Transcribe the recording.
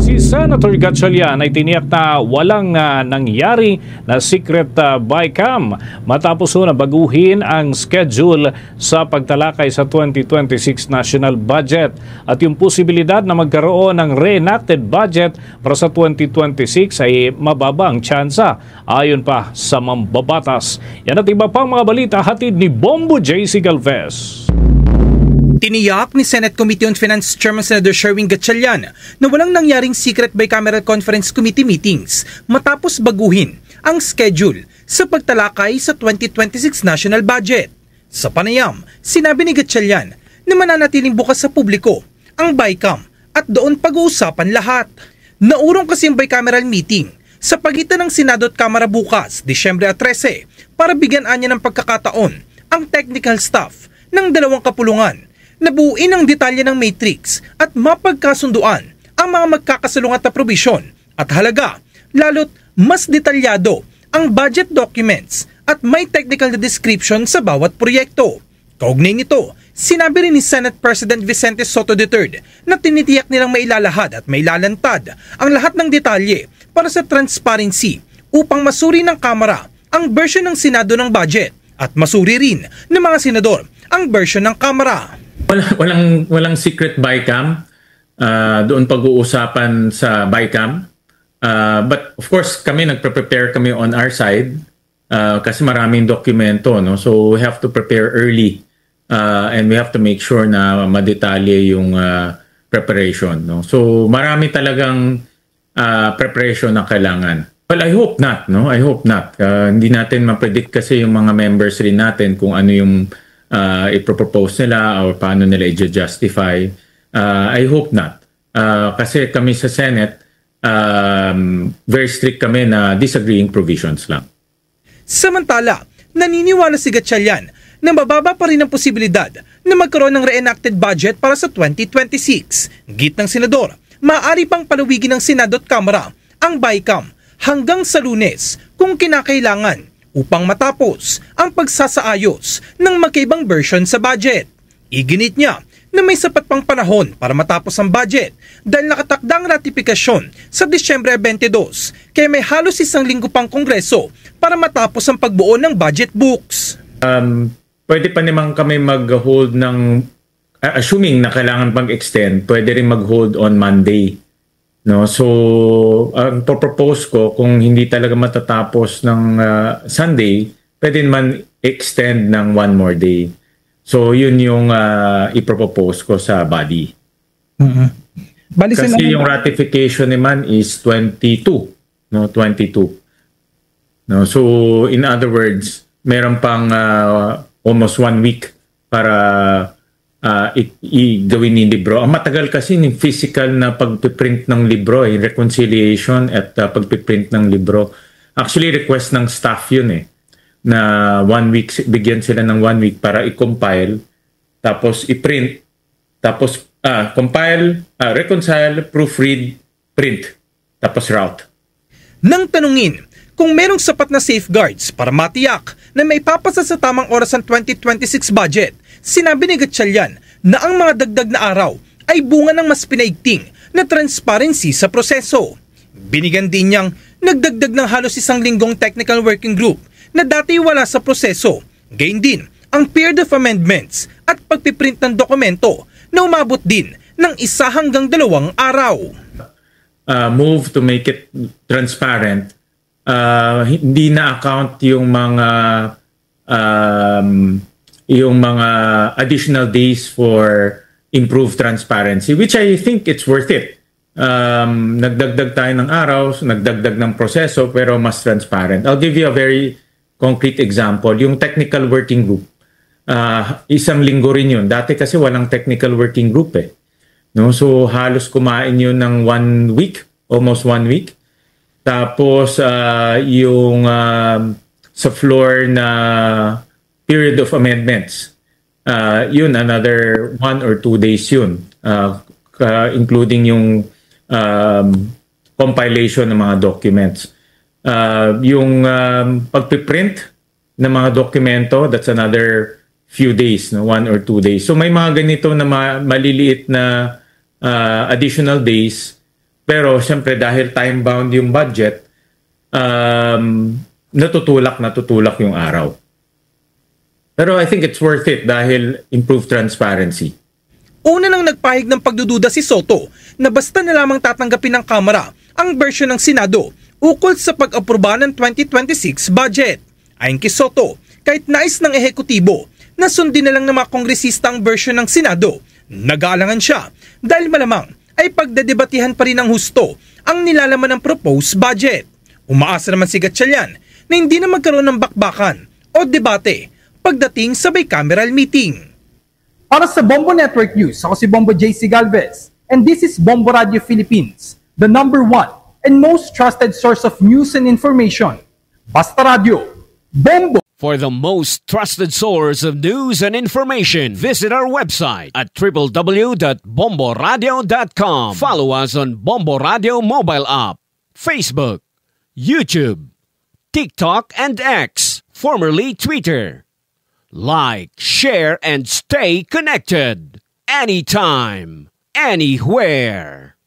Si Senator Gatchalian ay tiniyak na walang nangyari na secret bycam matapos na baguhin ang schedule sa pagtalakay sa 2026 national budget at yung posibilidad na magkaroon ng reenacted budget para sa 2026 ay mababang tsansa ayon pa sa mambabatas. Yan at iba pang mga balita hatid ni Bombo J.C. Galvez. Tiniyak ni Senate Committee on Finance Chairman Senator Sherwin Gatchalian na walang nangyaring secret bicameral conference committee meetings matapos baguhin ang schedule sa pagtalakay sa 2026 national budget. Sa panayam, sinabi ni Gatchalian na mananatiling bukas sa publiko ang BICAM at doon pag-uusapan lahat. Naurong kasi ang bicameral meeting sa pagitan ng Senado at Kamara bukas, Disyembre 13, para bigyan anya ng pagkakataon ang technical staff ng dalawang kapulungan na buuin ang detalye ng matrix at mapagkasunduan ang mga magkakasalungat na probisyon at halaga, lalo't mas detalyado ang budget documents at may technical na description sa bawat proyekto. Kaugnay nito, sinabi rin ni Senate President Vicente Soto III na tinitiyak nilang mailalahad at mailalantad ang lahat ng detalye para sa transparency upang masuri ng Kamara ang version ng Senado ng budget at masuri rin ng mga senador ang version ng Kamara. Walang secret BICAM. Doon pag-uusapan sa BICAM. But of course, kami nagpre-prepare kami on our side kasi maraming dokumento, no? So we have to prepare early and we have to make sure na madetalye yung preparation, no? So marami talagang preparation na kailangan. Well, I hope not, no? I hope not. Hindi natin ma-predict kasi yung mga members rin natin kung ano yung ipropose nila o paano nila i-justify. I hope not. Kasi kami sa Senate, very strict kami na disagreeing provisions lang. Samantala, naniniwala si Gatchalian na mababa pa rin ang posibilidad na magkaroon ng reenacted budget para sa 2026. Git ng Senador, maaari pang palawigin ng Senado at Kamara ang BICAM hanggang sa Lunes kung kinakailangan upang matapos ang pagsasaayos ng magkaibang version sa budget. Iginit niya na may sapat pang panahon para matapos ang budget dahil nakatakdang ratifikasyon sa Disyembre 22 kaya may halos isang linggo pang kongreso para matapos ang pagbuo ng budget books. Pwede pa naman kami mag-hold ng, assuming na kailangan pag-extend, pwede rin mag-hold on Monday. No, so ang propose ko kung hindi talaga matatapos ng Sunday, pwede man extend ng one more day. So yun yung ipropose ko sa body. Kasi yung ratification naman is 22, no, 22. No, so in other words, meron pang almost 1 week para gawin ni libro. Ang matagal kasi ng physical na pagpiprint ng libro, reconciliation at pagpiprint ng libro. Actually, request ng staff yun na 1 week, bigyan sila ng 1 week para i-compile, tapos i-print, tapos compile, reconcile, proofread, print, tapos route. Nang tanungin kung merong sapat na safeguards para matiyak na may papasa sa tamang oras ang 2026 budget, sinabi ni Gatchalian na ang mga dagdag na araw ay bunga ng mas pinaigting na transparency sa proseso. Binigyan din niyang nagdagdag ng halos isang linggong technical working group na dati wala sa proseso. Gayon din ang period of amendments at pagpiprint ng dokumento na umabot din ng 1 hanggang 2 araw. Move to make it transparent. Hindi na account yung mga additional days for improved transparency, which I think it's worth it. Nagdagdag tayo ng araw, nagdagdag ng proseso, pero mas transparent. I'll give you a very concrete example. Yung technical working group, 1 linggo rin yun. Dati kasi walang technical working group no? So halos kumain yun ng 1 week, almost 1 week. Tapos yung sa floor na period of amendments, yun another 1 or 2 days yun, including yung compilation ng mga documents. Yung pagpiprint ng mga dokumento, that's another few days, no? 1 or 2 days. So may mga ganito na maliliit na additional days Pero siyempre dahil time-bound yung budget, natutulak yung araw. Pero I think it's worth it dahil improved transparency. Una nang nagpahig ng pagdududa si Soto na basta na lamang tatanggapin ng Kamara ang bersyon ng Senado ukol sa pag-aproba ng 2026 budget. Ayon kay Soto, kahit nais ng ehekutibo na sundin na lang ng mga kongresista ang bersyon ng Senado, nag-aalangan siya dahil malamang ay pagdedebatihan pa rin ng husto ang nilalaman ng proposed budget. Umaasa naman si Gatchalian na hindi na magkaroon ng bakbakan o debate pagdating sa bicameral meeting. Para sa Bombo Network News, ako si Bombo JC Galvez, and this is Bombo Radio Philippines, the #1 and most trusted source of news and information. Basta Radio, Bombo! For the most trusted source of news and information, visit our website at www.bomboradio.com. Follow us on Bombo Radio mobile app, Facebook, YouTube, TikTok, and X, formerly Twitter. Like, share, and stay connected. Anytime, anywhere.